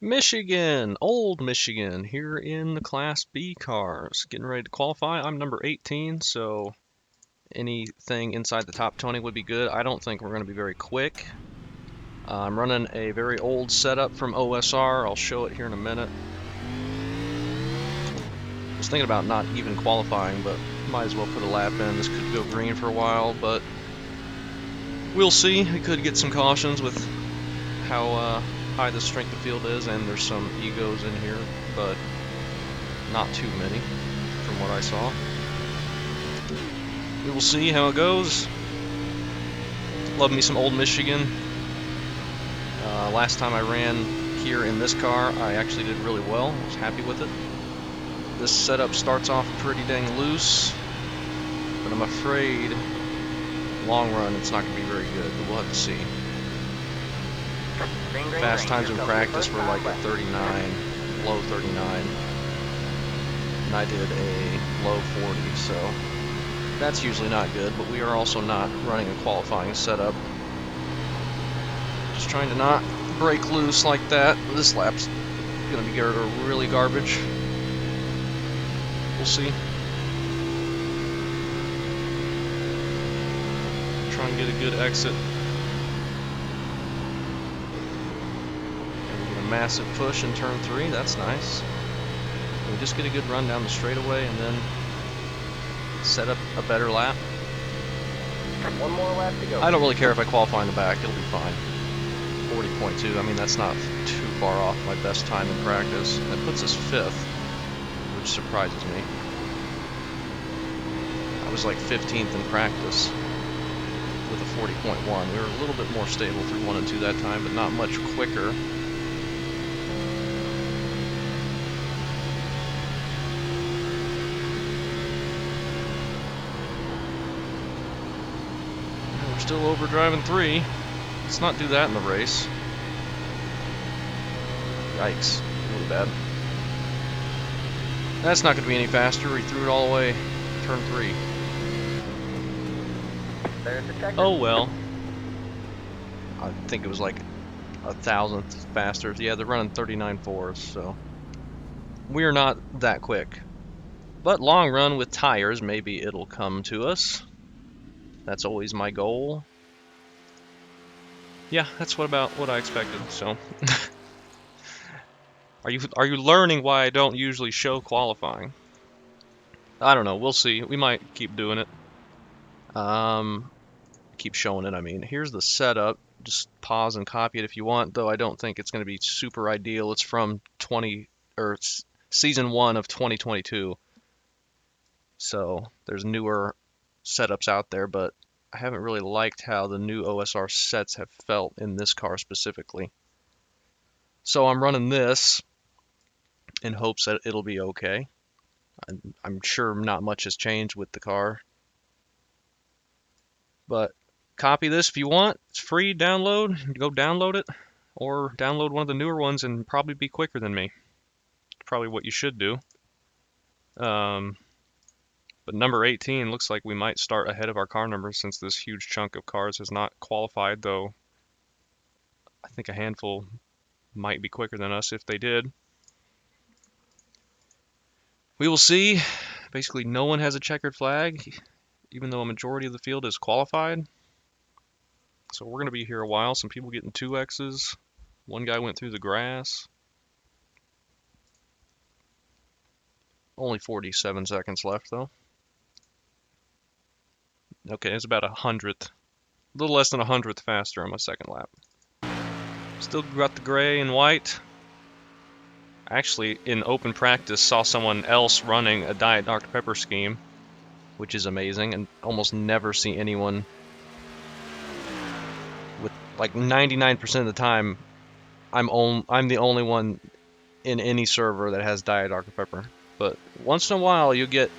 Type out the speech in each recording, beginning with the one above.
Michigan, old Michigan, here in the Class B cars. Getting ready to qualify. I'm number 18, so anything inside the top 20 would be good. I don't think we're going to be very quick. I'm running a very old setup from OSR. I'll show it here in a minute. I was thinking about not even qualifying, but might as well put a lap in. This could go green for a while, but we'll see. We could get some cautions with how high the strength of field is, and there's some egos in here, but not too many from what I saw. We will see how it goes. Love me some old Michigan. Last time I ran here in this car, I actually did really well. I was happy with it. This setup starts off pretty dang loose, but I'm afraid long run it's not going to be very good, but we'll have to see. Fast times in practice were like a 39, low 39, and I did a low 40, so that's usually not good, but we are also not running a qualifying setup. Just trying to not break loose like that. This lap's going to be really garbage. We'll see. Try and get a good exit. Massive push in turn 3, that's nice. We just get a good run down the straightaway and then set up a better lap. One more lap to go. I don't really care if I qualify in the back, it'll be fine. 40.2, I mean that's not too far off my best time in practice. That puts us 5th, which surprises me. I was like 15th in practice with a 40.1. We were a little bit more stable through 1 and 2 that time, but not much quicker. Still over driving 3. Let's not do that in the race. Yikes, really bad. That's not going to be any faster. We threw it all the way turn 3. There's the checker. Oh well. I think it was like a thousandth faster. Yeah, they're running 39.4s, so we're not that quick. But long run with tires, maybe it'll come to us. That's always my goal. Yeah, that's about what I expected. So, are you learning why I don't usually show qualifying? I don't know. We'll see. We might keep doing it. Keep showing it. I mean, here's the setup. Just pause and copy it if you want. Though I don't think it's going to be super ideal. It's from season 1 of 2022. So there's newer setups out there, but I haven't really liked how the new OSR sets have felt in this car specifically. So I'm running this in hopes that it'll be okay. I'm sure not much has changed with the car. But copy this if you want. It's free, download. Go download it. Or download one of the newer ones and probably be quicker than me. Probably what you should do. But number 18 looks like we might start ahead of our car number since this huge chunk of cars has not qualified, though I think a handful might be quicker than us if they did. We will see. Basically, no one has a checkered flag, even though a majority of the field is qualified. So we're going to be here a while. Some people getting 2Xs. One guy went through the grass. Only 47 seconds left, though. Okay, it's about 100th. A little less than 100th faster on my second lap. Still got the gray and white. Actually, in open practice, saw someone else running a Diet Dr. Pepper scheme, which is amazing, and almost never see anyone with, like 99% of the time, I'm the only one in any server that has Diet Dr. Pepper. But once in a while, you get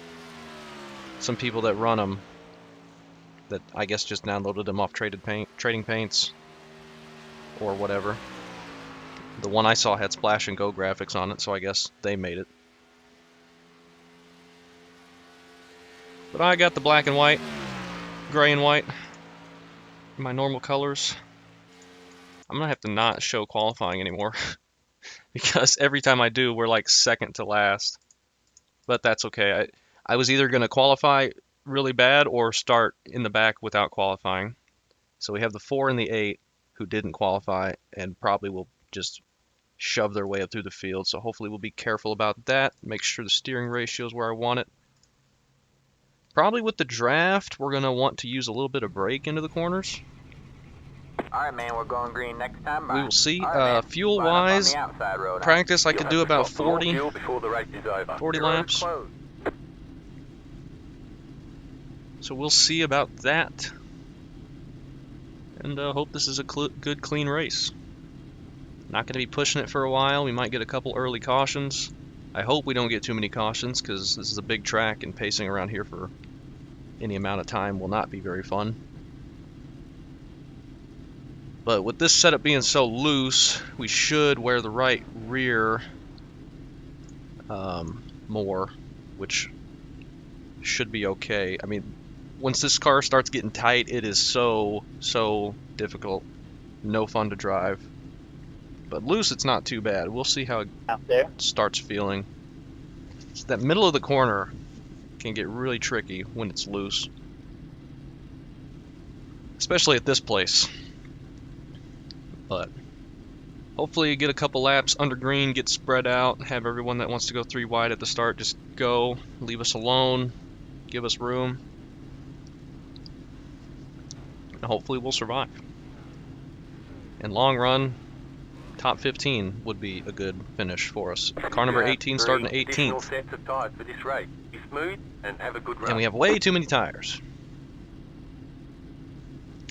some people that run them that I guess just downloaded them off Trading Paints or whatever. The one I saw had Splash and Go graphics on it, so I guess they made it. But I got the black and white, gray and white, my normal colors. I'm gonna have to not show qualifying anymore. because every time I do, we're like second to last. But that's okay. I was either going to qualify really bad or start in the back without qualifying. So we have the 4 and the 8 who didn't qualify and probably will just shove their way up through the field. So hopefully we'll be careful about that. Make sure the steering ratio is where I want it. Probably with the draft, we're going to want to use a little bit of brake into the corners. All right, man, we're going green next time. We will see. All right, man. Fuel-wise, practice I could do about 40 laps. Closed. So we'll see about that. And hope this is a good, clean race. Not going to be pushing it for a while. We might get a couple early cautions. I hope we don't get too many cautions because this is a big track and pacing around here for any amount of time will not be very fun. But with this setup being so loose, we should wear the right rear more, which should be okay. I mean, once this car starts getting tight, it is so difficult. No fun to drive. But loose, it's not too bad. We'll see how it starts feeling. That middle of the corner can get really tricky when it's loose. Especially at this place. But hopefully you get a couple laps under green, get spread out, have everyone that wants to go 3 wide at the start just go, leave us alone, give us room. And hopefully we'll survive. In long run, top 15 would be a good finish for us. Car number 18 starting 18th. Sets of tires for this race. Be smooth and have a good run. And we have way too many tires.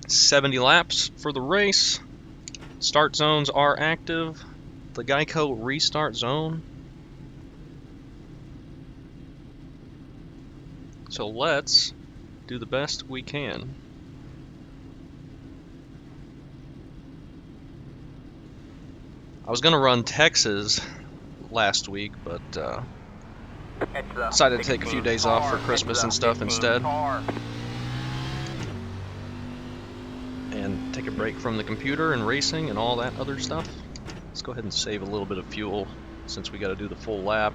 70 laps for the race. Start zones are active. The Geico restart zone. So let's do the best we can. I was going to run Texas last week, but decided to take a few days off for Christmas and stuff instead. And take a break from the computer and racing and all that other stuff. Let's go ahead and save a little bit of fuel since we got to do the full lap.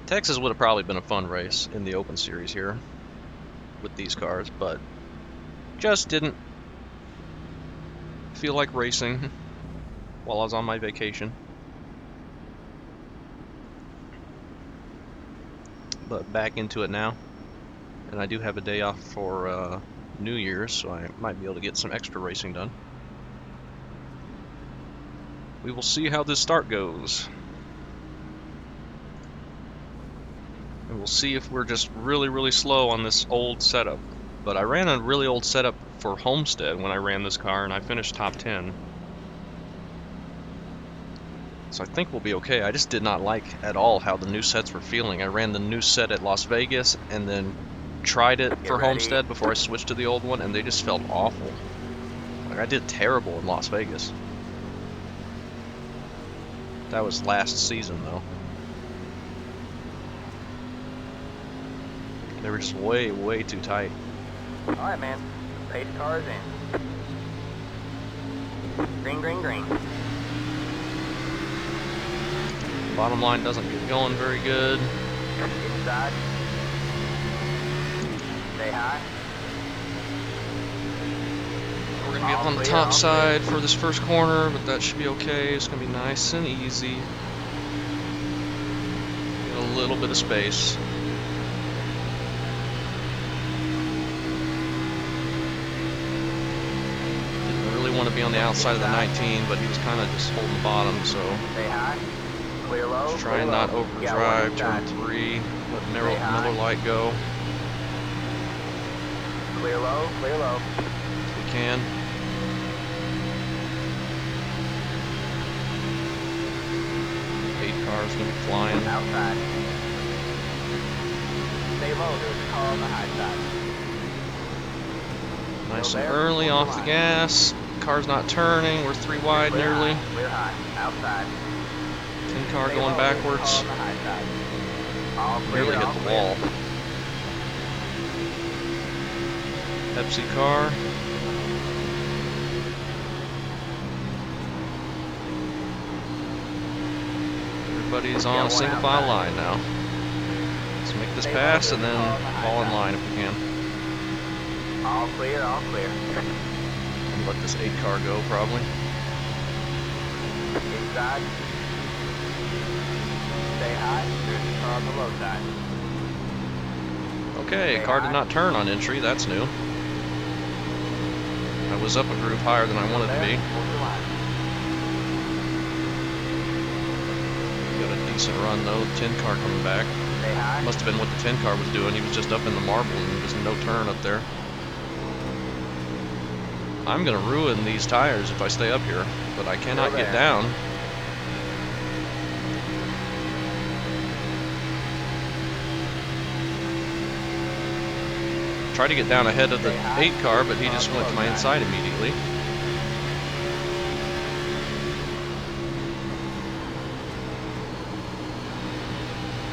Texas would have probably been a fun race in the Open Series here with these cars, but just didn't feel like racing while I was on my vacation. But back into it now, and I do have a day off for New Year's, so I might be able to get some extra racing done. We will see how this start goes, and we'll see if we're just really slow on this old setup. But I ran a really old setup for Homestead when I ran this car, and I finished top 10. So I think we'll be okay. I just did not like at all how the new sets were feeling. I ran the new set at Las Vegas and then tried it for Homestead before I switched to the old one, and they just felt awful. Like, I did terrible in Las Vegas. That was last season though. They were just way too tight. Alright, man. Pace cars in. Green. Bottom line doesn't get going very good. Inside. Stay high. We're going to be up on the top side for this first corner, but that should be okay. It's going to be nice and easy. Get a little bit of space. Didn't really want to be on the outside of the 19, but he was kind of just holding the bottom, so... Stay high. Clear low. Just try and not overdrive. Turn 3. Let Miller light go. Clear low. If we can. Car's gonna be flying. Outside. Stay low, there's a car on the high side. Nice and early off the gas. Car's not turning. We're 3 wide nearly. Clear high. Outside. 10 car going backwards. Nearly hit the wall. Pepsi car. Everybody's on a single file line now. Let's make this pass and then fall in line if we can. All clear, all clear. And let this 8 car go, probably. Inside. Stay high. There's a car on the low side. Okay, Stay car high. did not turn on entry. That's new. I was up a groove higher than I wanted to be. Hold your line. Got a decent run though. 10 car coming back. Stay high. Must have been what the 10 car was doing. He was just up in the marble and there's no turn up there. I'm gonna ruin these tires if I stay up here, but I cannot get down. Tried to get down ahead of the 8 car, but he just went to my inside immediately.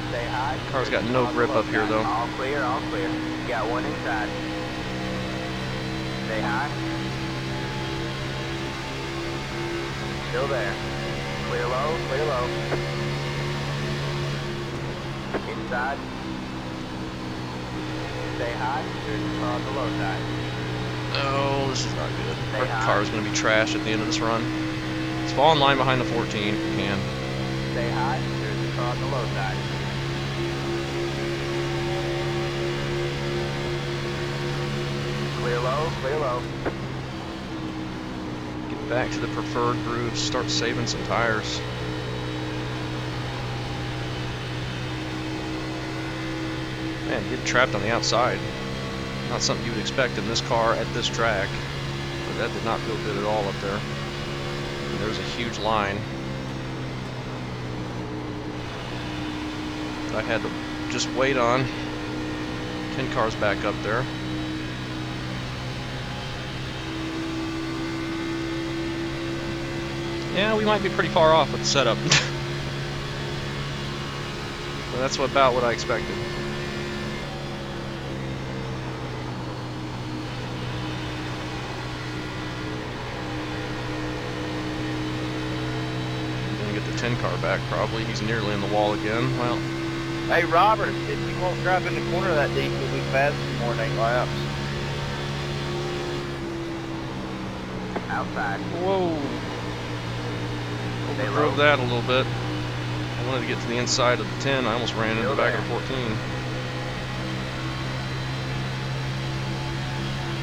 Stay high. Car's got no grip up here though. All clear, all clear. Got one inside. Stay high. Still there. Clear low, clear low. Inside. Stay high. There's a car on the low side. Oh, this is not good. Stay Our high. car is going to be trashed at the end of this run. Let's fall in line behind the 14 if we can. Stay high. There's a car on the low side. Clear low, clear low. Get back to the preferred groove, start saving some tires. Man, getting trapped on the outside. Not something you would expect in this car at this track. But that did not feel good at all up there. And there's a huge line. I had to just wait on. 10 cars back up there. Yeah, we might be pretty far off with the setup. But that's about what I expected. Gonna get the 10 car back probably. He's nearly in the wall again. Well, Hey Robert, if you won't drive in the corner that deep, you'll be fast for more than 8 laps. Outside. whoa. Stay Drove low. that a little bit. I wanted to get to the inside of the 10. I almost ran into the back of the 14.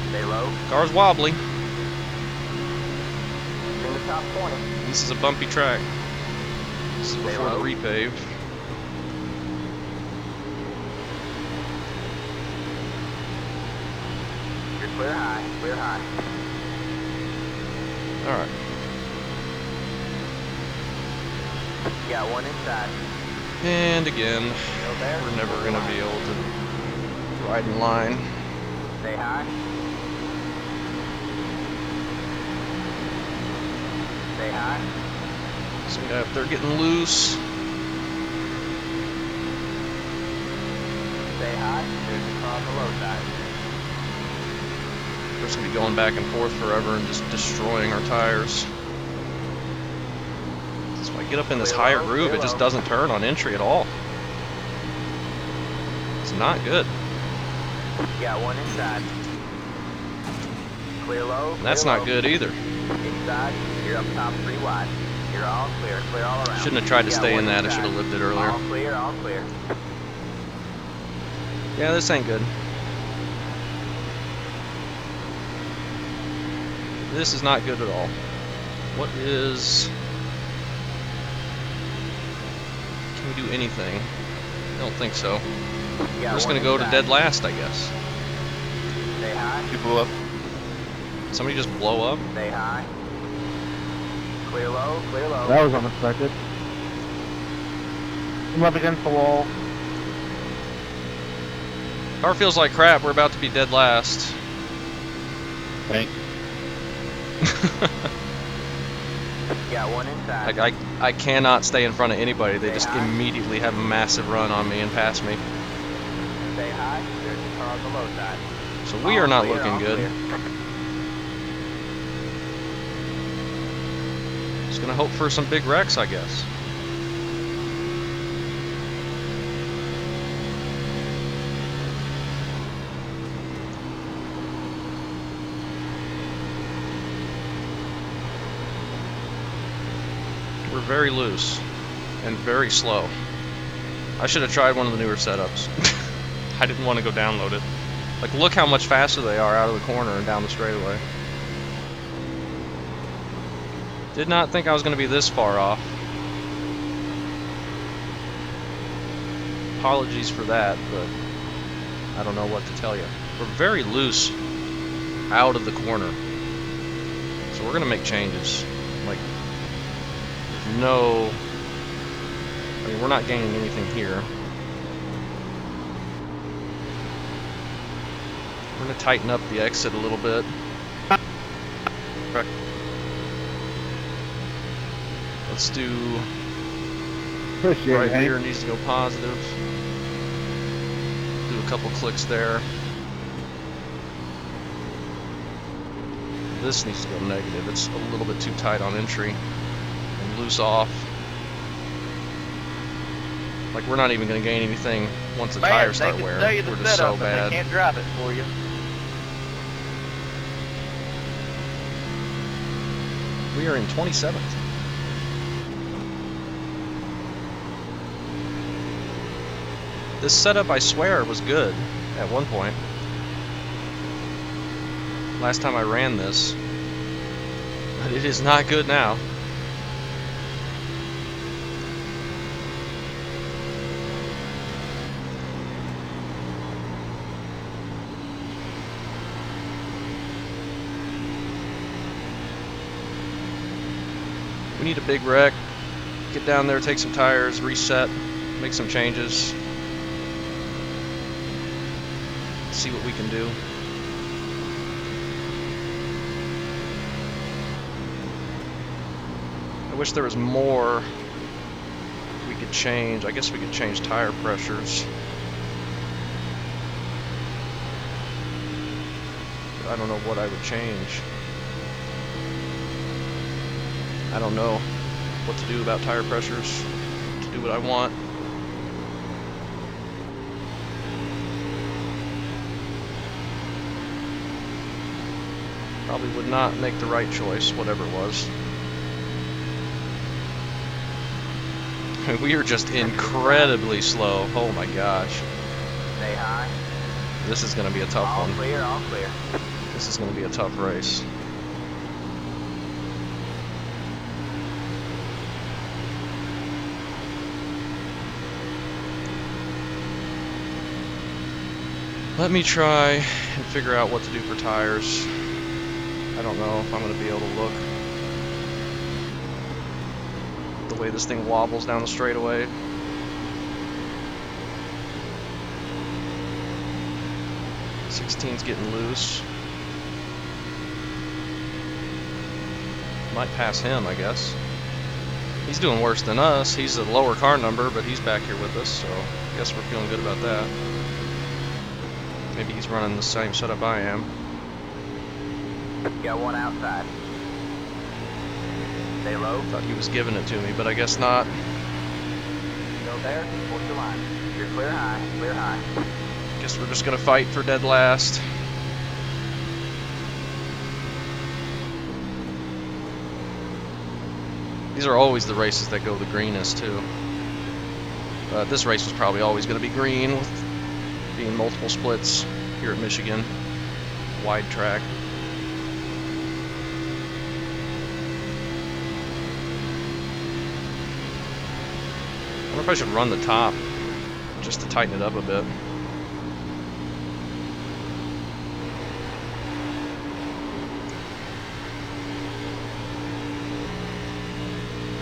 Stay low. Car's wobbly. In the top 20. This is a bumpy track. This is Stay before the low. repave. You're clear high, clear high. Alright. Got one inside. And again, Still there. we're never going to be able to ride in line. Stay high. Stay high. So yeah, if they're getting loose, Stay high. There's a car on the low side. we're just going to be going back and forth forever and just destroying our tires. So I get up in this Clear higher low, groove, clear it just low. doesn't turn on entry at all. It's not good. Got one inside. Clear low. And that's clear not low. good either. Inside. You're up top 3 wide. You're all clear. Clear all around. Shouldn't have tried to Got stay one in that. I inside. should have lived it earlier. All clear, all clear. Yeah, this ain't good. This is not good at all. What is... Can we do anything? I don't think so. We're just going to go to dead last, I guess. Stay high. You blew up. Somebody just blow up? Stay high. Clear low, clear low. That was unexpected. I'm up against the wall. Car feels like crap. We're about to be dead last. Thank. Got one inside. Like I cannot stay in front of anybody. They just immediately have a massive run on me and pass me. Stay high. There's a car on the low side. So we are not All clear, looking all good. clear. Just gonna hope for some big wrecks, I guess. We're very loose and very slow. I should have tried one of the newer setups. I didn't want to go download it. Like, look how much faster they are out of the corner and down the straightaway. Did not think I was going to be this far off. Apologies for that, but I don't know what to tell you. We're very loose out of the corner. So we're going to make changes. Like, no... I mean, we're not gaining anything here. We're going to tighten up the exit a little bit. Let's do... right rear needs to go positive. Do a couple clicks there. This needs to go negative. It's a little bit too tight on entry. And loose off. Like, we're not even going to gain anything once the tires start wearing. We're just so bad. They can't drive it for you. We are in 27th. This setup, I swear, was good at one point. Last time I ran this. But it is not good now. We need a big wreck. Get down there, take some tires, reset, make some changes. See what we can do. I wish there was more we could change. I guess we could change tire pressures. I don't know what I would change. I don't know what to do about tire pressures, to do what I want. Probably would not make the right choice, whatever it was. We are just incredibly slow. Oh my gosh. Stay high. This is going to be a tough one. All clear, all clear. This is going to be a tough race. Let me try and figure out what to do for tires. I don't know if I'm going to be able to look. The way this thing wobbles down the straightaway. .16's getting loose. Might pass him, I guess. He's doing worse than us. He's a lower car number, but he's back here with us, so I guess we're feeling good about that. Maybe he's running the same setup I am. Got one outside. Stay low. Thought he was giving it to me, but I guess not. Still there? Hold your line. You're clear high, clear high. Guess we're just gonna fight for dead last. These are always the races that go the greenest too. This race was probably always gonna be green with being multiple splits here at Michigan. Wide track. I wonder if I should run the top just to tighten it up a bit.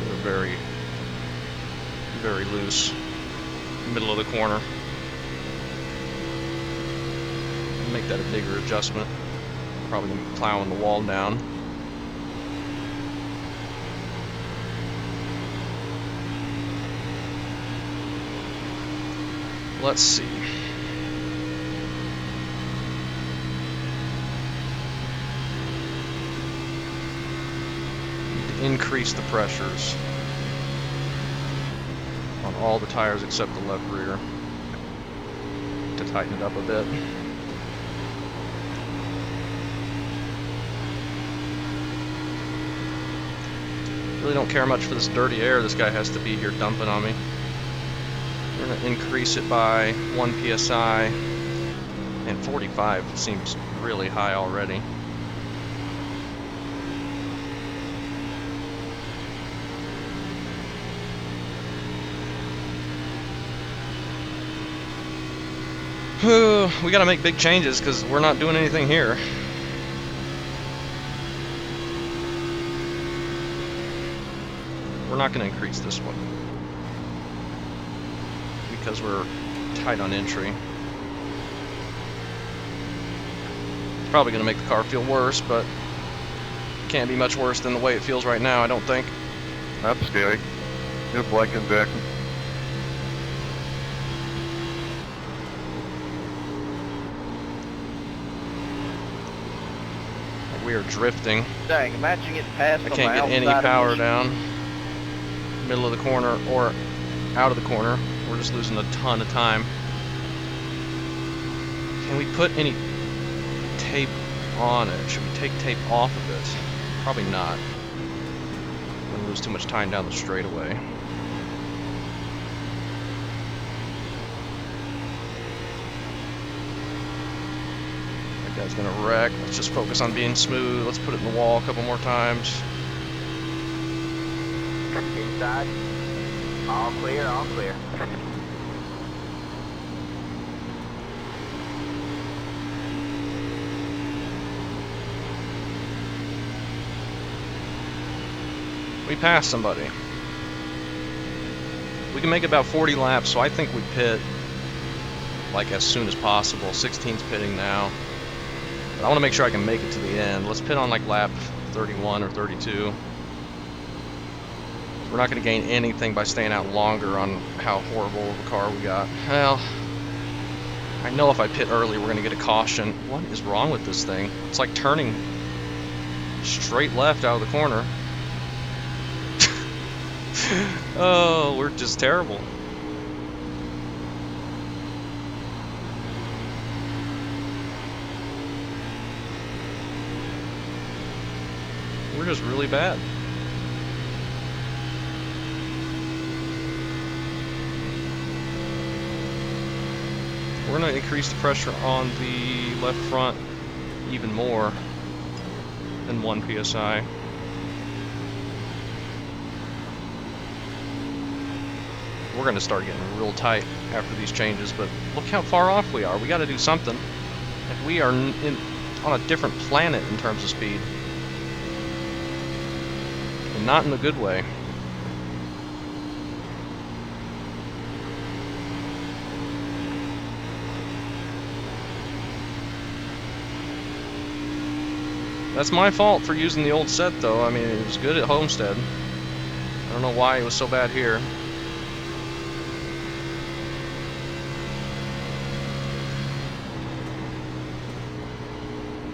They're very, very loose. Middle of the corner. Make that a bigger adjustment. Probably gonna be plowing the wall down. Let's see. Need to increase the pressures on all the tires except the left rear to tighten it up a bit. Really don't care much for this dirty air this guy has to be here dumping on me. We're going to increase it by 1 psi, and 45 seems really high already. We gotta make big changes because we're not doing anything here. We're not gonna increase this one because we're tight on entry. It's probably gonna make the car feel worse, but it can't be much worse than the way it feels right now, I don't think. That's scary. You're blanking, Jack. We are drifting. Dang, imagine getting past I on can't the get any outside of power me. down. Middle of the corner or out of the corner. We're just losing a ton of time. Can we put any tape on it? Should we take tape off of it? Probably not. We're gonna lose too much time down the straightaway. That guy's gonna wreck. Let's just focus on being smooth. Let's put it in the wall a couple more times. Inside. All clear, all clear. We passed somebody. We can make about 40 laps, so I think we pit like as soon as possible. 16's pitting now. But I want to make sure I can make it to the end. Let's pit on like lap 31 or 32. We're not going to gain anything by staying out longer on how horrible of a car we got. Well, I know if I pit early, we're going to get a caution. What is wrong with this thing? It's like turning straight left out of the corner. Oh, we're just terrible. We're just really bad. We're going to increase the pressure on the left front even more than 1 psi. We're going to start getting real tight after these changes, but look how far off we are. We got to do something. Like we are on a different planet in terms of speed, and not in a good way. That's my fault for using the old set, though. I mean, it was good at Homestead. I don't know why it was so bad here.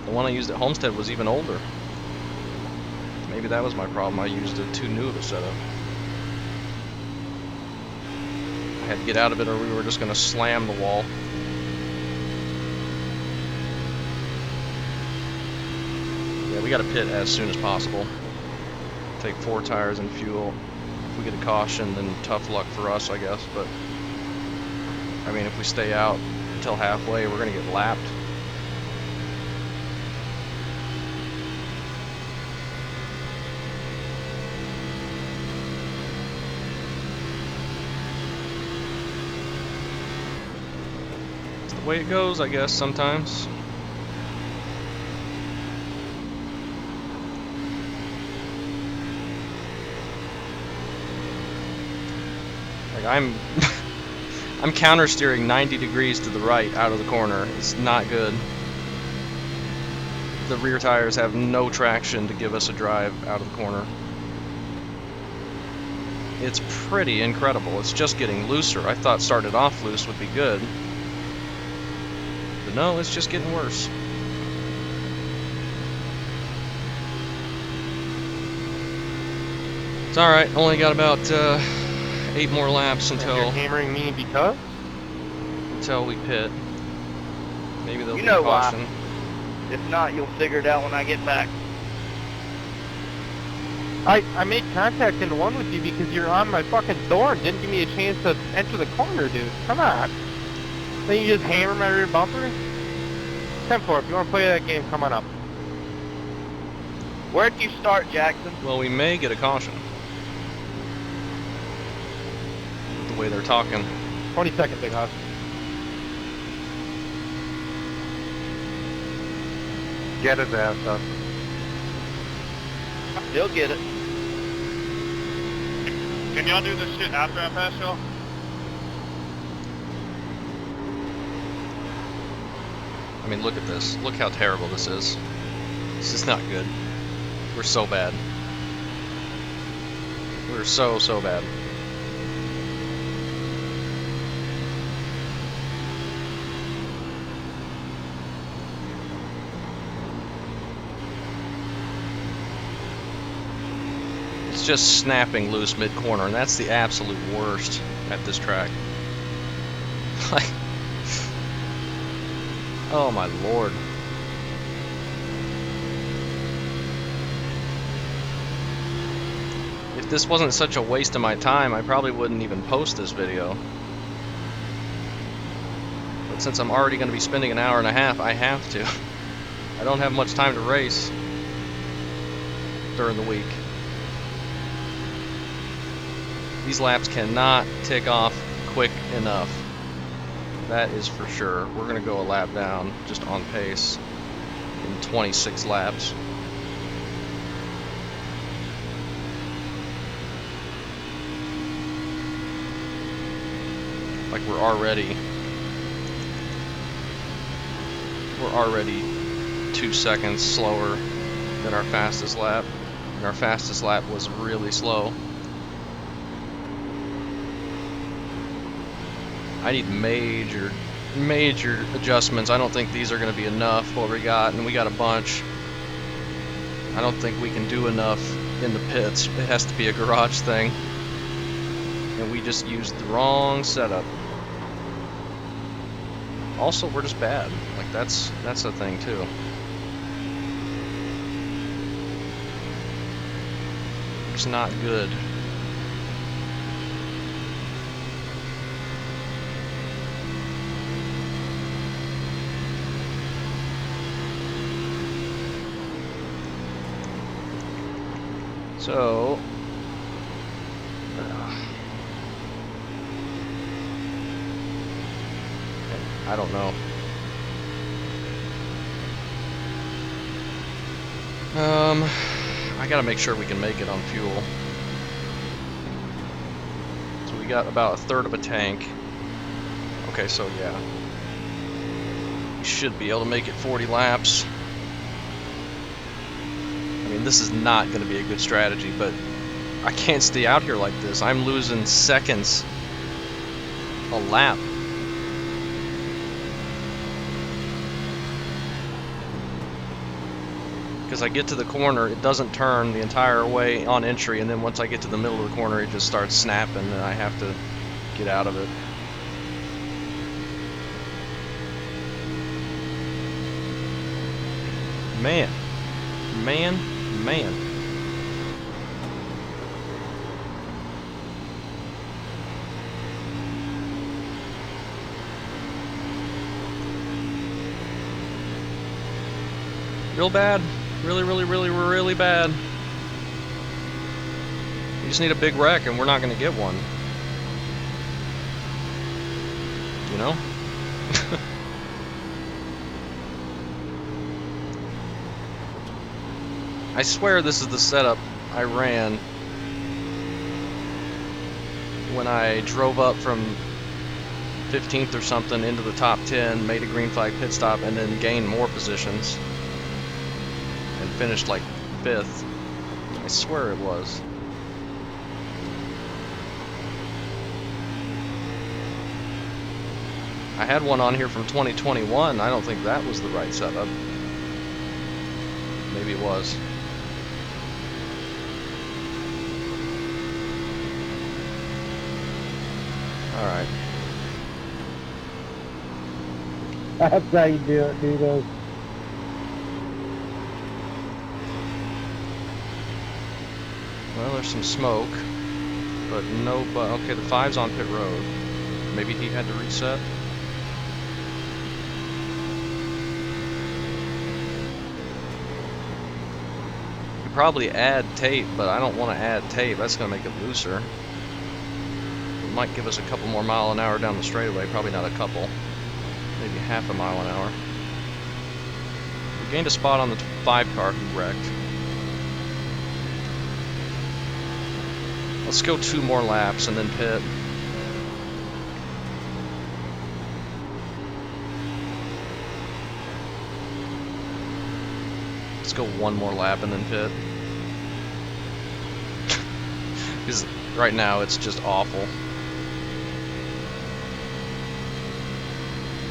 The one I used at Homestead was even older. Maybe that was my problem. I used too new of a setup. I had to get out of it or we were just going to slam the wall. Yeah, we got to pit as soon as possible. Take 4 tires and fuel. If we get a caution, then tough luck for us, I guess. But, I mean, if we stay out until halfway, we're going to get lapped. The way it goes, I guess, sometimes. Like I'm counter steering 90 degrees to the right out of the corner. It's not good. The rear tires have no traction to give us a drive out of the corner. It's pretty incredible. It's just getting looser. I thought started off loose would be good. But no, it's just getting worse. It's alright, only got about 8 more laps You're until hammering me because? we pit. Maybe there'll You be a know why. caution. If not, you'll figure it out when I get back. I made contact into one with you because you're on my fucking door and didn't give me a chance to enter the corner, dude. Come on. Then you just hammer my rear bumper? 10-4, if you want to play that game, come on up. Where'd you start, Jackson? Well, we may get a caution. The way they're talking. 20 seconds, big house. Get his ass up. He'll get it. Can y'all do this shit after I pass y'all? I mean, look at this. Look how terrible this is. This is not good. We're so bad. We're so bad. It's just snapping loose mid-corner, and that's the absolute worst at this track. Like, oh my lord. If this wasn't such a waste of my time, I probably wouldn't even post this video. But since I'm already going to be spending an hour and a half, I have to. I don't have much time to race during the week. These laps cannot tick off quick enough. That is for sure. We're going to go a lap down, just on pace, in 26 laps. Like we're already 2 seconds slower than our fastest lap, and our fastest lap was really slow. I need major adjustments. I don't think these are going to be enough, what we got, and we got a bunch. I don't think we can do enough in the pits. It has to be a garage thing. And we just used the wrong setup. Also, we're just bad. Like, that's a thing, too. We're just not good. So, I don't know. I gotta make sure we can make it on fuel. So we got about a third of a tank. Okay, so yeah. We should be able to make it 40 laps. I mean, this is not going to be a good strategy, but I can't stay out here like this. I'm losing seconds a lap. Because I get to the corner, it doesn't turn the entire way on entry, and then once I get to the middle of the corner, it just starts snapping, and I have to get out of it. Man. Real bad. Really bad. We just need a big wreck, and we're not going to get one. You know? I swear this is the setup I ran when I drove up from 15th or something into the top 10, made a green flag pit stop, and then gained more positions and finished like 5th. I swear it was. I had one on here from 2021. I don't think that was the right setup. Maybe it was. Alright. That's how you do it, dude. Well, there's some smoke, but no. But okay, the 5's on pit road. Maybe he had to reset. Could probably add tape, but I don't want to add tape. That's gonna make it looser. It might give us a couple more mile an hour down the straightaway. Probably not a couple. Maybe half a mile an hour. We gained a spot on the 5 car who wrecked. Let's go 2 more laps and then pit. Let's go 1 more lap and then pit. Because right now it's just awful.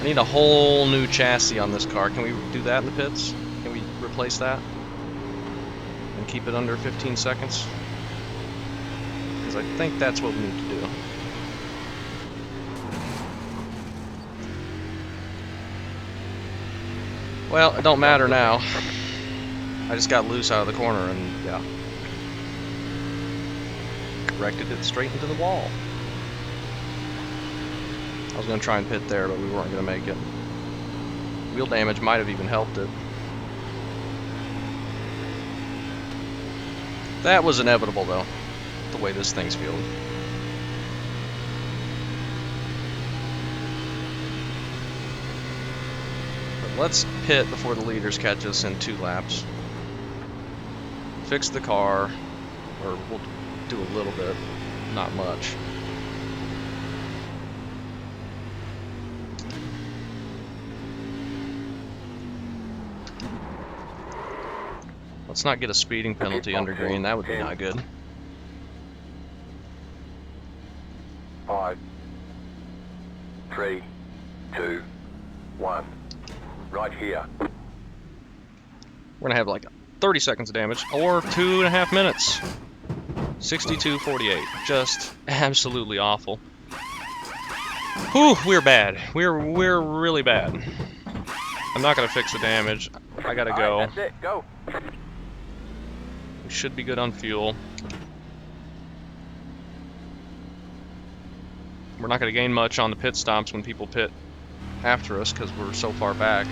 I need a whole new chassis on this car. Can we do that in the pits? Can we replace that? And keep it under 15 seconds? Because I think that's what we need to do. Well, it don't matter now. I just got loose out of the corner and, yeah. Directed it straight into the wall. I was going to try and pit there, but we weren't going to make it. Wheel damage might have even helped it. That was inevitable, though, the way this thing's fueled. But let's pit before the leaders catch us in 2 laps. Fix the car, or we'll do a little bit, not much. Let's not get a speeding penalty under green. That would be not good. 5, 3, 2, 1. Right here. We're gonna have like 30 seconds of damage, or 2.5 minutes. 62:48. Just absolutely awful. Whew, we're bad. We're really bad. I'm not gonna fix the damage. I gotta go. Alright, that's it. Go. We should be good on fuel. We're not going to gain much on the pit stops when people pit after us because we're so far back.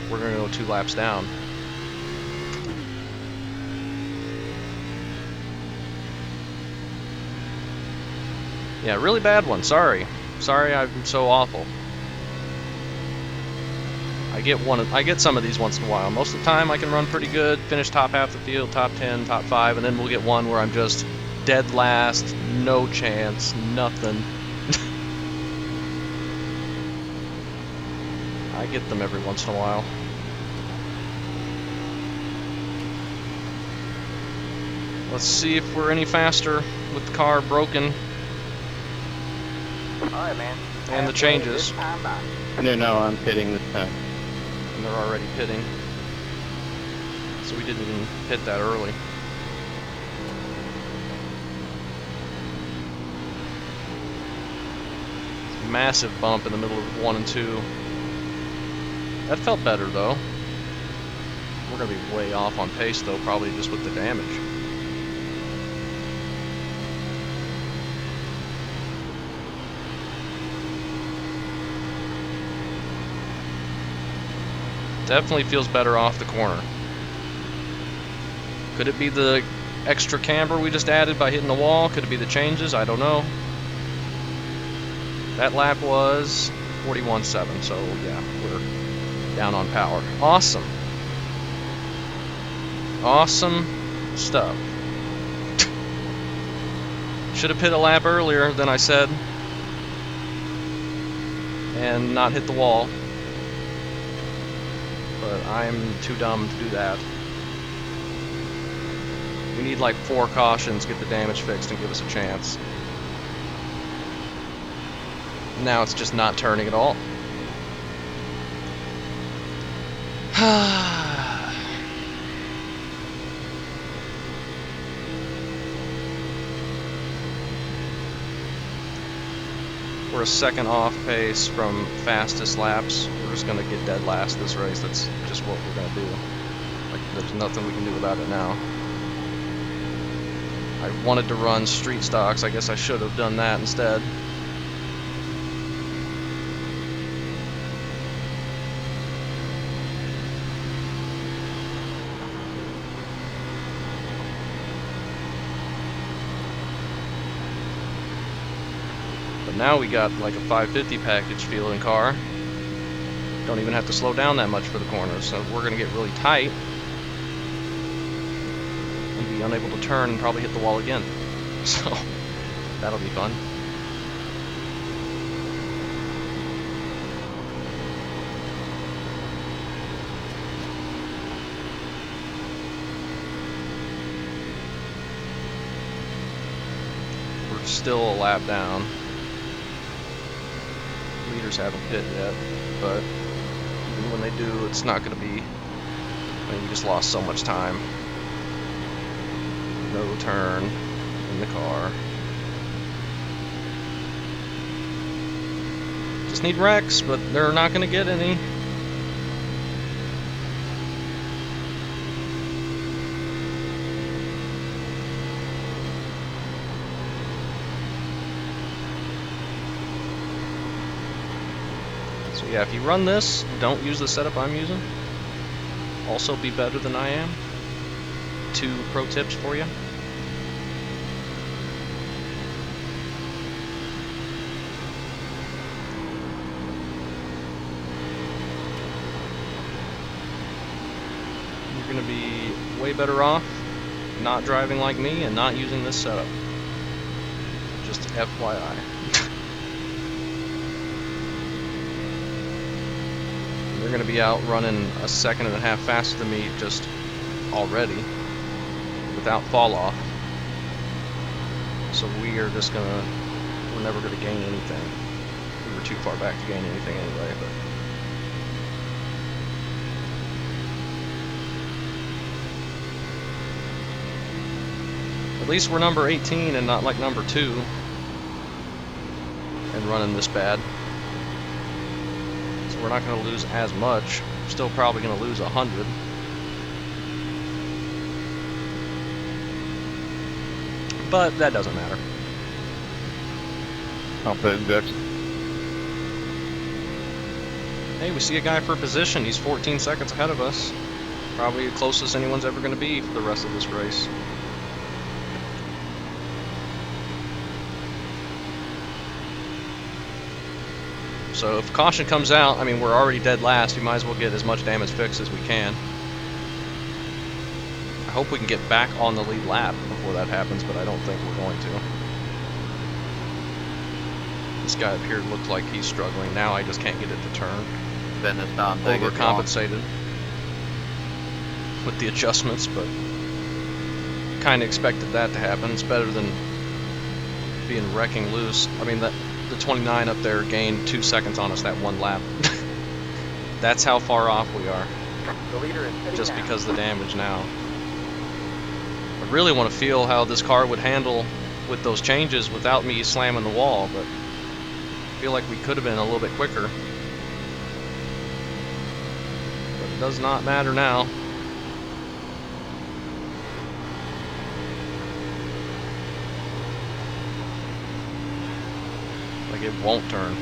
We're going to go 2 laps down. Yeah, really bad one. Sorry. Sorry I'm so awful. I get some of these once in a while. Most of the time I can run pretty good, finish top half the field, top 10, top 5, and then we'll get one where I'm just dead last, no chance, nothing. I get them every once in a while. Let's see if we're any faster with the car broken. Alright, man. And the changes. No, I'm pitting this time. And they're already pitting. So we didn't even pit that early. Massive bump in the middle of 1 and 2. That felt better though. We're gonna be way off on pace though, probably just with the damage. Definitely feels better off the corner. Could it be the extra camber we just added by hitting the wall? Could it be the changes? I don't know. That lap was 41.7, so yeah, we're down on power. Awesome. Awesome stuff. Should have pit a lap earlier than I said. And not hit the wall. But I'm too dumb to do that. We need like 4 cautions, get the damage fixed, and give us a chance. Now it's just not turning at all. We're a second off pace from fastest laps. We're just gonna get dead last this race. That's just what we're gonna do. Like, there's nothing we can do about it now. I wanted to run street stocks. I guess I should have done that instead. But now we got like a 550 package feeling car. Don't even have to slow down that much for the corners, so we're gonna get really tight and be unable to turn and probably hit the wall again. So that'll be fun. We're still a lap down. Leaders haven't hit yet, but even when they do, it's not going to be. I mean, we just lost so much time. No turn in the car. Just need wrecks, but they're not going to get any. So yeah, if you run this, don't use the setup I'm using. Also be better than I am. 2 pro tips for you. You're going to be way better off not driving like me and not using this setup. Just FYI. They're going to be out running a 1.5 seconds faster than me just already without fall off. So we are just going to, we're never going to gain anything. We were too far back to gain anything anyway, but at least we're number 18 and not like number 2 and running this bad. We're not going to lose as much. We're still probably going to lose 100. But that doesn't matter. I'll put index. Hey, we see a guy for position. He's 14 seconds ahead of us. Probably the closest anyone's ever going to be for the rest of this race. So if caution comes out, I mean, we're already dead last. We might as well get as much damage fixed as we can. I hope we can get back on the lead lap before that happens, but I don't think we're going to. This guy up here looked like he's struggling. Now I just can't get it to turn. Then it's not big. Overcompensated with the adjustments, but kind of expected that to happen. It's better than being wrecking loose. I mean, the 29 up there gained 2 seconds on us that one lap. That's how far off we are. The leader is Just because of the damage now. I really want to feel how this car would handle with those changes without me slamming the wall, but I feel like we could have been a little bit quicker. But it does not matter now. Like it won't turn.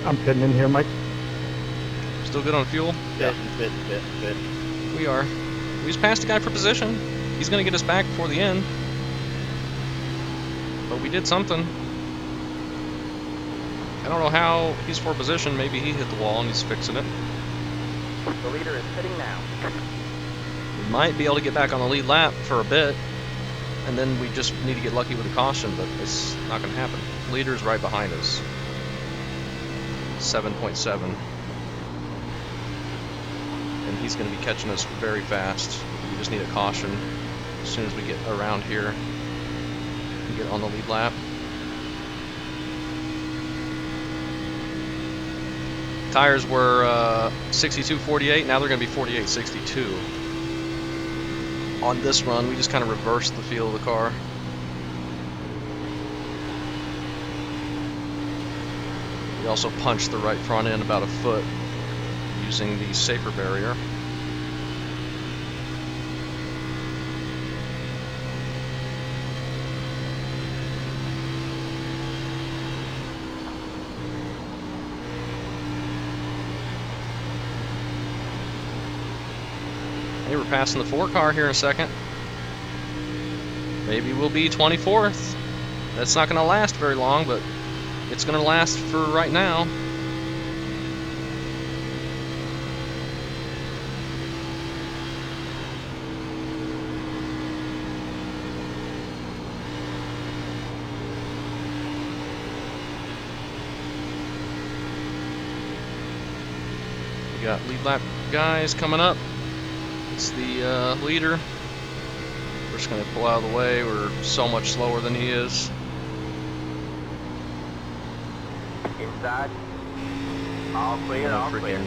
I'm sitting in here, Mike. Still good on fuel? Bit. We are. We just passed a guy for position. He's going to get us back before the end. But we did something. I don't know how he's for position. Maybe he hit the wall and he's fixing it. The leader is sitting now. We might be able to get back on the lead lap for a bit. And then we just need to get lucky with a caution, but it's not going to happen. Leader's right behind us. 7.7. And he's going to be catching us very fast. We just need a caution as soon as we get around here and get on the lead lap. Tires were 62.48, now they're going to be 48.62. On this run, we just kind of reversed the feel of the car. We also punched the right front end about a foot using the safer barrier. Hey, we're passing the 4 car here in a second. Maybe we'll be 24th. That's not going to last very long, but it's going to last for right now. We got lead lap guys coming up. It's the leader. We're just going to pull out of the way. We're so much slower than he is. Inside. All clear, all clear.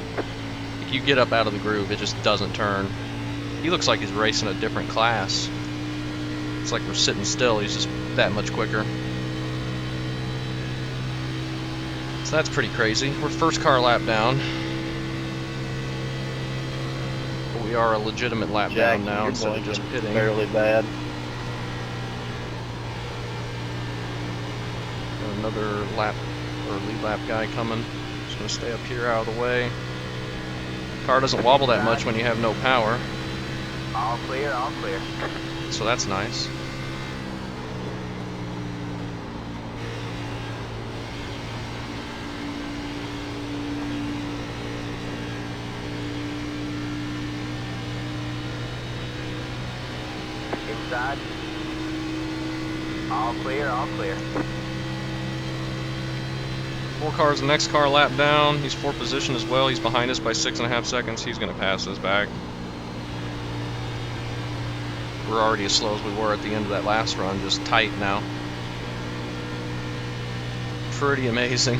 If you get up out of the groove, it just doesn't turn. He looks like he's racing a different class. It's like we're sitting still. He's just that much quicker. So that's pretty crazy. We're first car lap down. But we are a legitimate lap down now instead of just pitting. Fairly bad. Got another lap or lead lap guy coming. Just gonna stay up here out of the way. Car doesn't wobble that much when you have no power, All clear, all clear. so that's nice. Inside. All clear, all clear. 4 cars, the next car lap down. He's 4th position as well. He's behind us by 6.5 seconds. He's going to pass us back. We're already as slow as we were at the end of that last run, just tight now. Pretty amazing.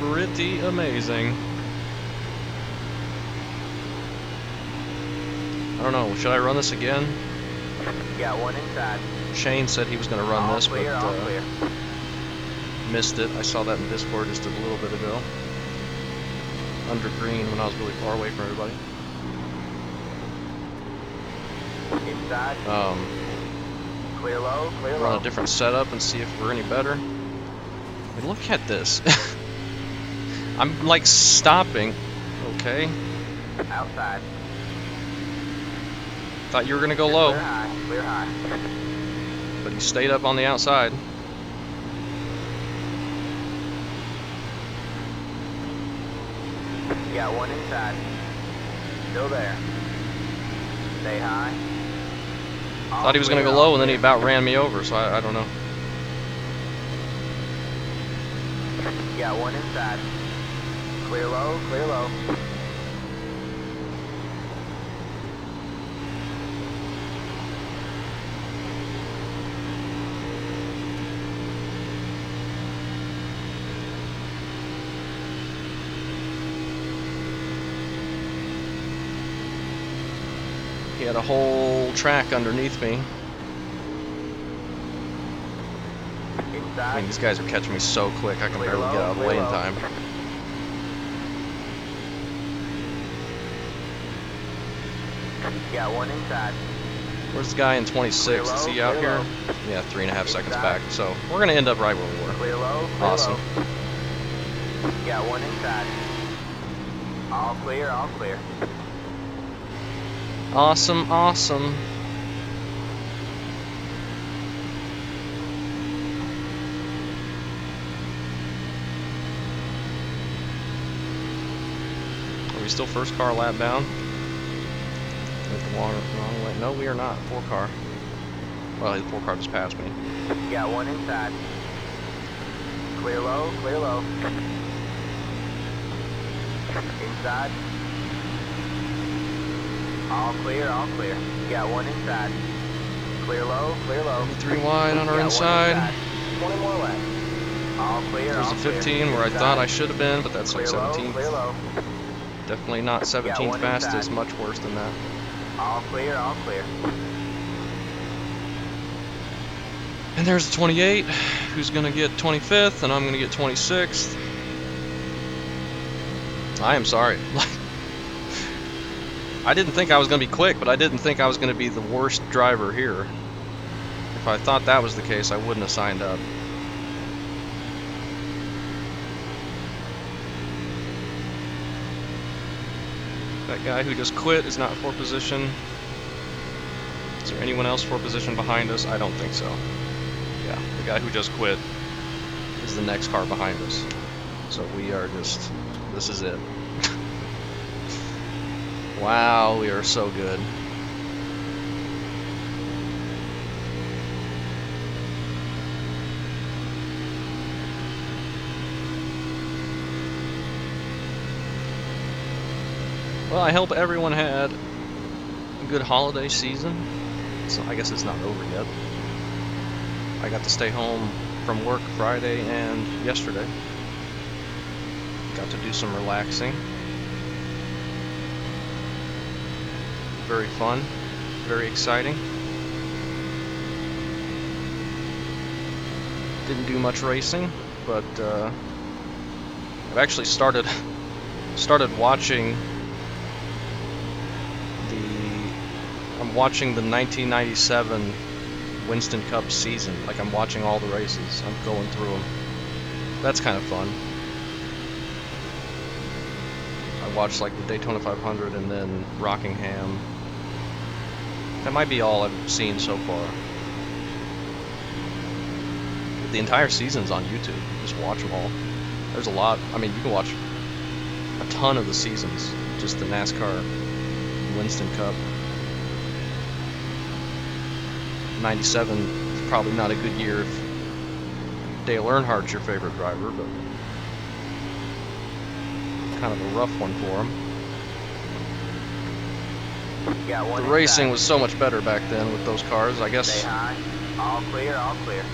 Pretty amazing. I don't know, should I run this again? Got one inside. Shane said he was going to run All this, clear, but all clear. missed it. I saw that in Discord just a little bit ago. Under green when I was really far away from everybody. Inside. Clear low, clear Run low. a different setup and see if we're any better. I mean, look at this. I'm like stopping. Okay. Outside. Thought you were gonna go low, Clear high, clear high. but he stayed up on the outside. Got one inside. Still there. Stay high. All Thought he was gonna clear, go all low, and then he clear. about ran me over. So I don't know. Got one inside. Clear low, clear low. He had a whole track underneath me. I Inside. mean, these guys are catching me so quick. I can Clear barely get low, out of the clear way in low. time. Got one inside. Where's the guy in 26? Is he out here? Yeah, 3.5 seconds back. So we're gonna end up right where we were. Clear low, clear Awesome. low. Got one inside. All clear, all clear. Awesome, awesome. Are we still first car lap down? Went the wrong way. No, we are not. 4 car. Well, the 4 car just passed me. Got one inside. Clear low, clear low. Inside. All clear, all clear. Got one inside. Clear low, clear low. 3 wide on our Got one inside. 20 more left. All clear, There's all a clear. 15 where I Inside. thought I should have been, but that's like Clear low, 17th. clear low. Definitely not 17th one fastest, inside. much worse than that. All clear, all clear. And there's the 28, who's going to get 25th, and I'm going to get 26th. I am sorry. I didn't think I was going to be quick, but I didn't think I was going to be the worst driver here. If I thought that was the case, I wouldn't have signed up. That guy who just quit is not for position. Is there anyone else for position behind us? I don't think so. Yeah, the guy who just quit is the next car behind us. So we are just, this is it. Wow, we are so good. Well, I hope everyone had a good holiday season. So I guess it's not over yet. I got to stay home from work Friday and yesterday. Got to do some relaxing. Very fun, very exciting. Didn't do much racing, but I've actually started watching I'm watching the 1997 Winston Cup season. Like, I'm watching all the races. I'm going through them. That's kind of fun. I watched like the Daytona 500 and then Rockingham. That might be all I've seen so far. The entire season's on YouTube. Just watch them all. There's a lot. I mean, you can watch a ton of the seasons. Just the NASCAR Winston Cup. 97 is probably not a good year if Dale Earnhardt's your favorite driver, but kind of a rough one for him. The racing was so much better back then with those cars, I guess. Stay high. All clear, all clear.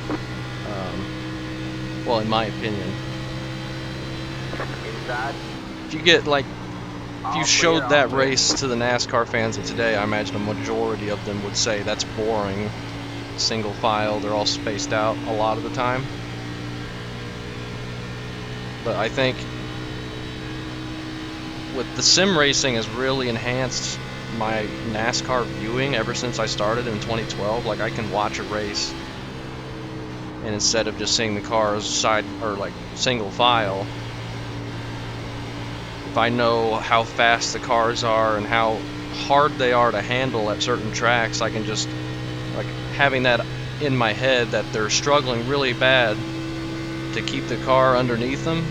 Well, in my opinion. Inside. If you get like, if All you clear, showed all that clear. race to the NASCAR fans of today, I imagine a majority of them would say that's boring. Single file, they're all spaced out a lot of the time. But I think with the sim racing has really enhanced my NASCAR viewing ever since I started in 2012. Like, I can watch a race and instead of just seeing the cars side or like single file, if I know how fast the cars are and how hard they are to handle at certain tracks, I can just, like, having that in my head that they're struggling really bad to keep the car underneath them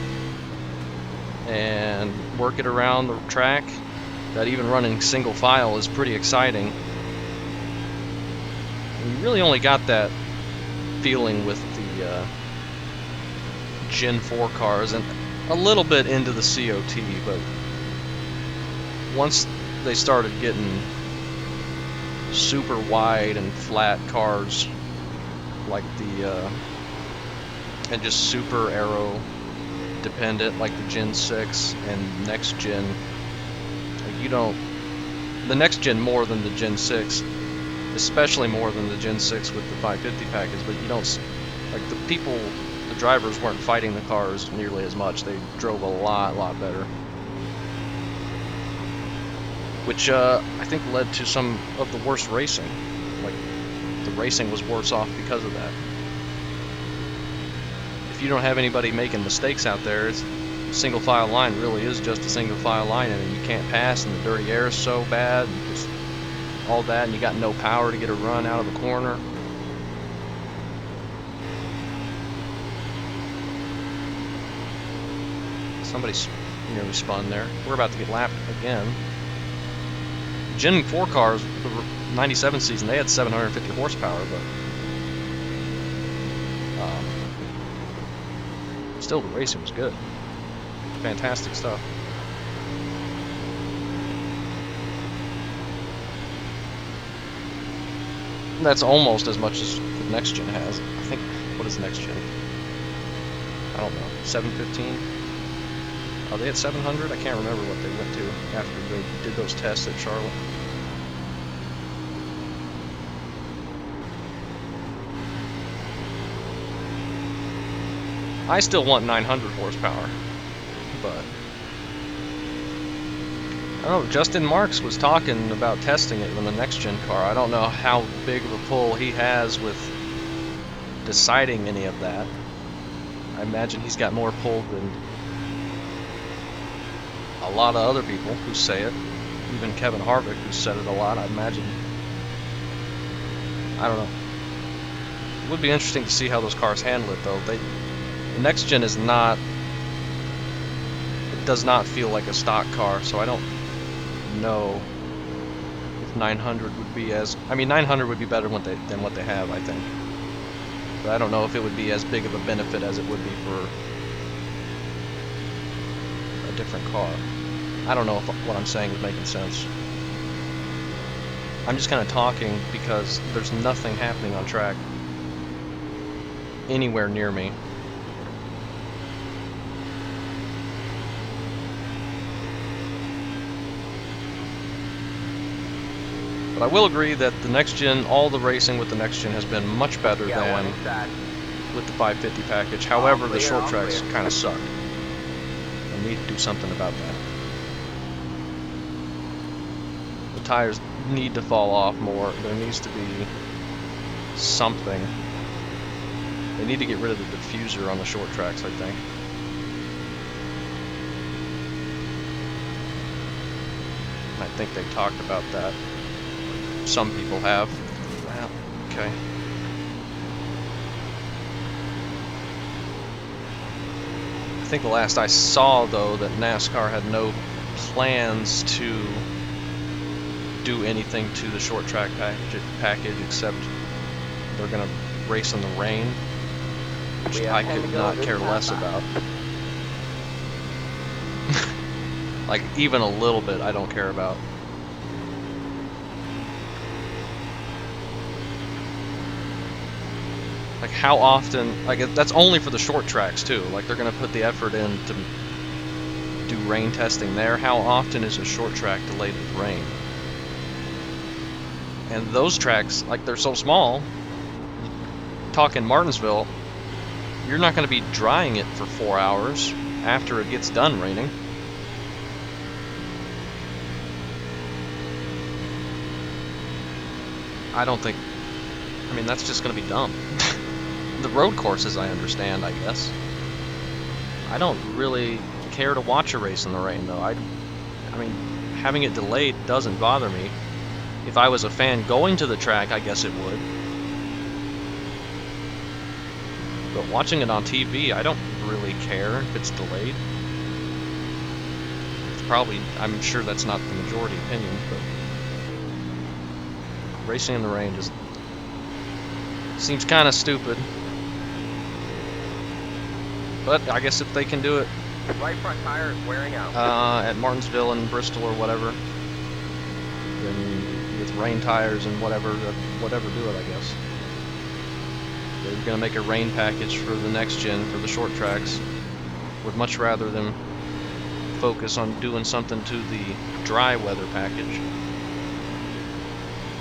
and work it around the track, that even running single file is pretty exciting. And you really only got that feeling with the Gen 4 cars and a little bit into the COT, but once they started getting super wide and flat cars like the and just super aero dependent like the Gen 6 and next gen, like, you don't, the next gen more than the Gen 6, especially more than the Gen 6 with the 550 package, but you don't, like, the drivers weren't fighting the cars nearly as much. They drove a lot better, which I think led to some of the worst racing. Like, the racing was worse off because of that. If you don't have anybody making mistakes out there, it's single file line really is just a single file line, and you can't pass, and the dirty air is so bad, and just all that, and you got no power to get a run out of the corner. Somebody's nearly spun there. We're about to get lapped again. Gen 4 cars, the 97 season, they had 750 horsepower, but still the racing was good. Fantastic stuff. That's almost as much as the next gen has. I think, what is next gen? I don't know, 715? Oh, they had 700? I can't remember what they went to after they did those tests at Charlotte. I still want 900 horsepower, but I don't know. Justin Marks was talking about testing it in the next gen car. I don't know how big of a pull he has with deciding any of that. I imagine he's got more pull than a lot of other people who say it. Even Kevin Harvick, who said it a lot, I imagine. I don't know. It would be interesting to see how those cars handle it, though. The next gen is not... It does not feel like a stock car, so I don't know if 900 would be as... I mean, 900 would be better than what they have, I think. But I don't know if it would be as big of a benefit as it would be for a different car. I don't know if what I'm saying is making sense. I'm just kind of talking because there's nothing happening on track anywhere near me. But I will agree that the next gen, all the racing with the next gen has been much better than with the 550 package. However, the short tracks kind of suck. I need to do something about that. The tires need to fall off more. There needs to be something. They need to get rid of the diffuser on the short tracks, I think. I think they've talked about that. Some people have. Well, okay. I think the last I saw, though, that NASCAR had no plans to do anything to the short track package except they're going to race in the rain, which I could not care less about. Like, even a little bit, I don't care about. Like, how often, like, that's only for the short tracks, too. Like, they're going to put the effort in to do rain testing there. How often is a short track delayed with rain? And those tracks, like, they're so small. Talking Martinsville, you're not going to be drying it for 4 hours after it gets done raining. I don't think, I mean, that's just going to be dumb. The road courses, I understand, I guess. I don't really care to watch a race in the rain, though. I mean, having it delayed doesn't bother me. If I was a fan going to the track, I guess it would. But watching it on TV, I don't really care if it's delayed. It's probably, I'm sure that's not the majority opinion, but racing in the rain just seems kind of stupid. But I guess if they can do it Right front tire is wearing out. at Martinsville and Bristol or whatever, then with rain tires and whatever do it, I guess. They're going to make a rain package for the next gen for the short tracks. Would much rather them focus on doing something to the dry weather package,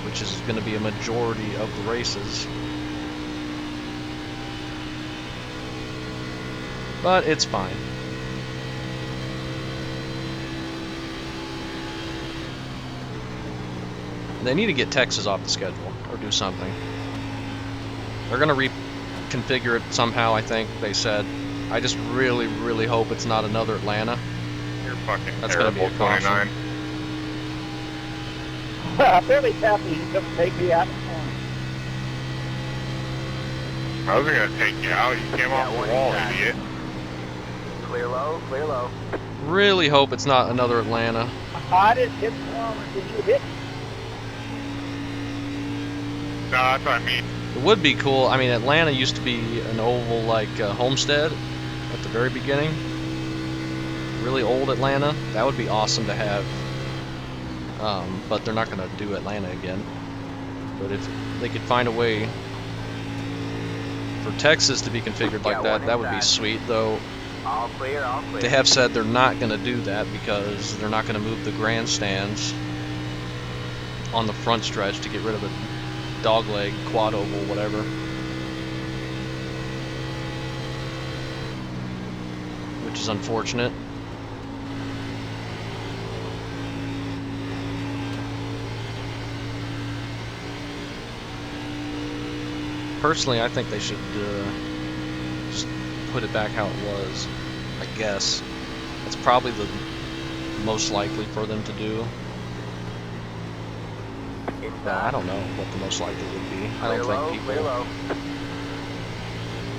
which is going to be a majority of the races. But it's fine. They need to get Texas off the schedule or do something. They're going to reconfigure it somehow, I think, they said. I just really, really hope it's not another Atlanta. You're fucking That's going to be terrible, a caution. 29. I'm fairly happy you couldn't take me out. I wasn't gonna take you out. You came off the wall, idiot. Clear low, clear low. Really hope it's not another Atlanta. I didn't hit the wall. Did you hit? No, that's what I mean. It would be cool. I mean, Atlanta used to be an oval like Homestead at the very beginning. Really old Atlanta. That would be awesome to have. But they're not going to do Atlanta again. But if they could find a way for Texas to be configured like that, that would be sweet. Though All clear, all clear. they have said they're not going to do that because they're not going to move the grandstands on the front stretch to get rid of the dogleg, quad oval, whatever. Which is unfortunate. Personally, I think they should just put it back how it was. I guess it's probably the most likely for them to do. But I don't know what the most likely would be. I don't think people. Clear low.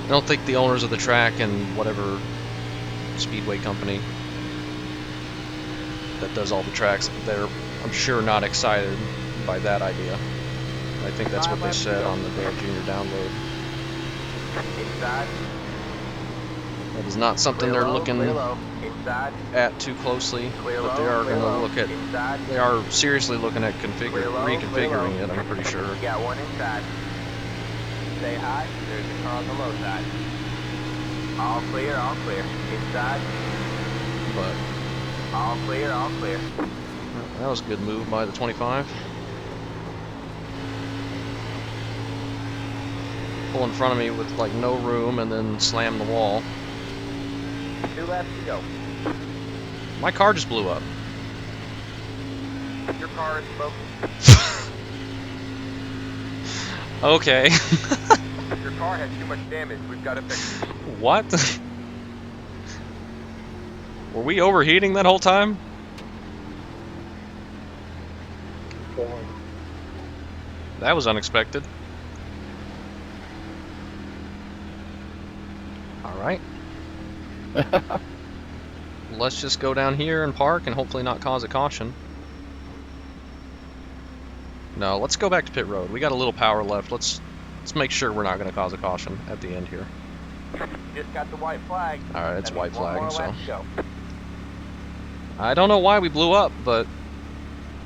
I don't think the owners of the track and whatever speedway company that does all the tracks, they're, I'm sure, not excited by that idea. I think that's what they said on the Dale Jr. download. Inside. That is not something they're looking Clear low. Inside. at too closely, Clear but they low, are clear going to low. look at. Inside. They are seriously looking at Clear low, clear reconfiguring low. it. I'm pretty sure. You got one inside. Stay high. There's a car on the low side. All clear, all clear. Inside. But All clear, all clear. that was a good move by the 25. Pull in front of me with like no room and then slam the wall. 2 laps to go. My car just blew up. Your car is smoking. Okay. Your car has too much damage. We've got to fix it. What? Were we overheating that whole time? That was unexpected. Alright. Let's just go down here and park and hopefully not cause a caution. No, let's go back to pit road. We got a little power left. Let's make sure we're not going to cause a caution at the end here. Just got the white flag. Alright, it's That white means one flag, more so. lap to go. I don't know why we blew up, but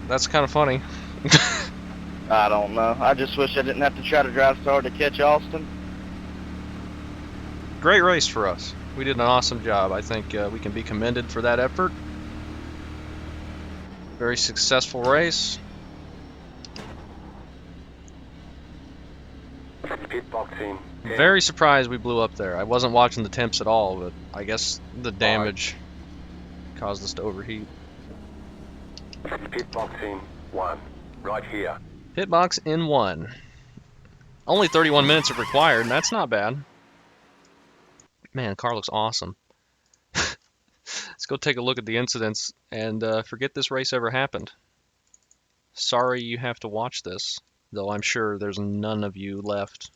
that's kind of funny. I don't know. I just wish I didn't have to try to drive so hard to catch Austin. Great race for us. We did an awesome job. I think we can be commended for that effort. Very successful race. Pit boxing. Very surprised we blew up there. I wasn't watching the temps at all, but I guess the damage caused us to overheat. Pit boxing 1. Right here. Pitbox in 1. Only 31 minutes are required, and that's not bad. Man, car looks awesome. Let's go take a look at the incidents and forget this race ever happened. Sorry you have to watch this, though I'm sure there's none of you left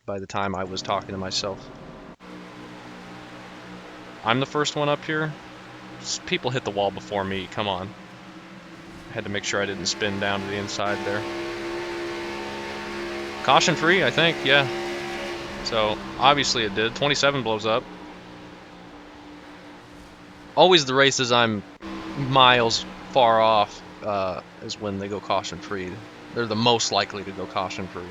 by the time I was talking to myself. I'm the first one up here. People hit the wall before me, come on. I had to make sure I didn't spin down to the inside there. Caution free, I think, yeah. So, obviously it did. 27 blows up. Always the races I'm miles far off is when they go caution free. They're the most likely to go caution free.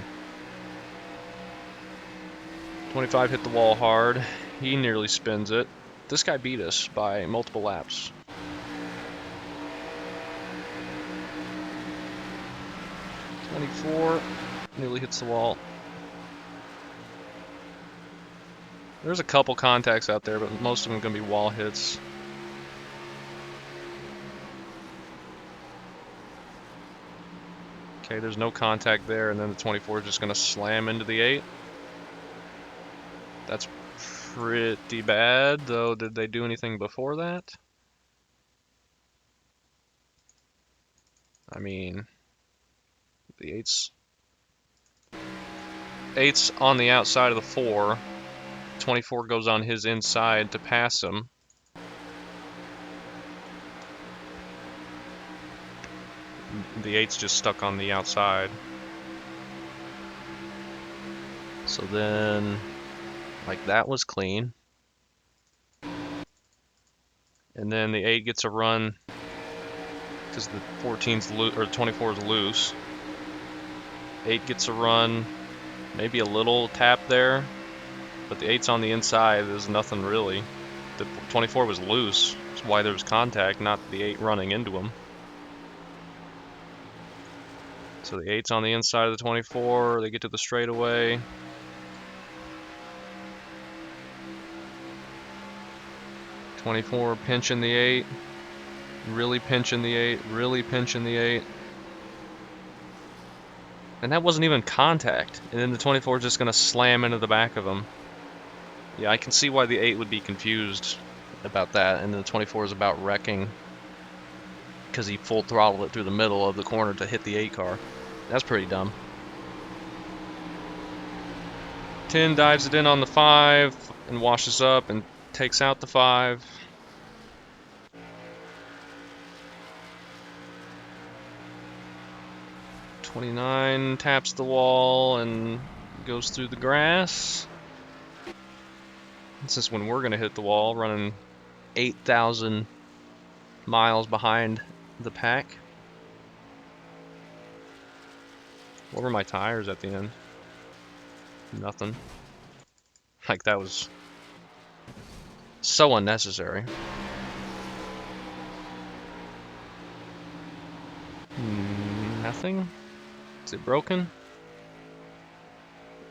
25 hit the wall hard. He nearly spins it. This guy beat us by multiple laps. .24 nearly hits the wall. There's a couple contacts out there, but most of them are going to be wall hits. Okay, there's no contact there, and then the 24 is just going to slam into the 8. That's pretty bad, though. Did they do anything before that? I mean, the 8's on the outside of the 4. 24 goes on his inside to pass him. The 8's just stuck on the outside. So then, like, that was clean. And then the 8 gets a run because the 14's or 24's loose. 8 gets a run, maybe a little tap there. But the 8's on the inside, there's nothing really. The 24 was loose, that's why there was contact, not the 8 running into him. So the 8's on the inside of the 24, they get to the straightaway. .24 pinching the 8, really pinching the 8, really pinching the 8. And that wasn't even contact. And then the 24 is just going to slam into the back of him. Yeah, I can see why the 8 would be confused about that. And the 24 is about wrecking because he full throttled it through the middle of the corner to hit the 8 car. That's pretty dumb. 10 dives it in on the 5 and washes up and takes out the 5. '29 taps the wall and goes through the grass. This is when we're going to hit the wall, running 8,000 miles behind the pack. What were my tires at the end? Nothing. Like, that was so unnecessary. Nothing? Is it broken?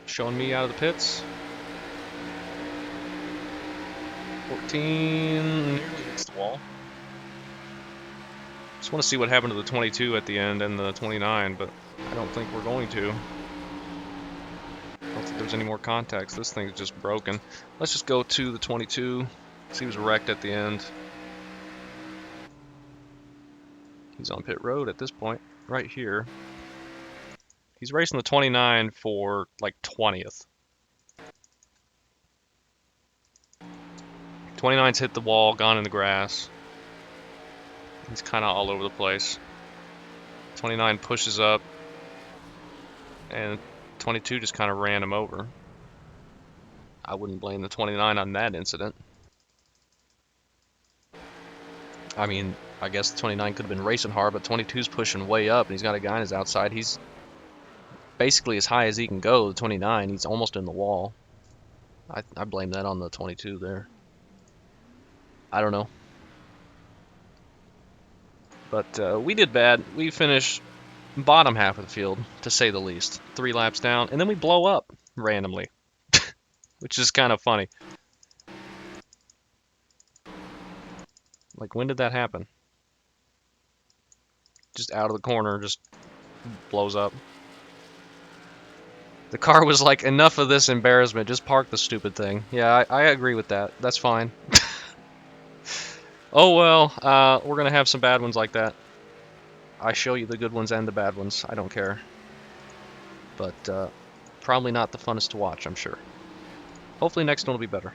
Showing me out of the pits. 14 nearly hits the wall. Just want to see what happened to the 22 at the end and the 29, but I don't think we're going to. I don't think there's any more contacts. This thing's just broken. Let's just go to the 22. He was wrecked at the end. He's on pit road at this point, right here. He's racing the 29 for like 20th. 29's hit the wall, gone in the grass. He's kind of all over the place. 29 pushes up, and 22 just kind of ran him over. I wouldn't blame the 29 on that incident. I mean, I guess the 29 could have been racing hard, but 22's pushing way up, and he's got a guy on his outside. He's basically as high as he can go. The 29, he's almost in the wall. I blame that on the 22 there. I don't know. But we did bad. We finished bottom half of the field, to say the least. 3 laps down, and then we blow up randomly, which is kind of funny. Like, when did that happen? Just out of the corner, just blows up. The car was like, enough of this embarrassment, just park the stupid thing. Yeah, I agree with that. That's fine. Oh well, we're gonna have some bad ones like that. I show you the good ones and the bad ones. I don't care. But probably not the funnest to watch, I'm sure. Hopefully next one will be better.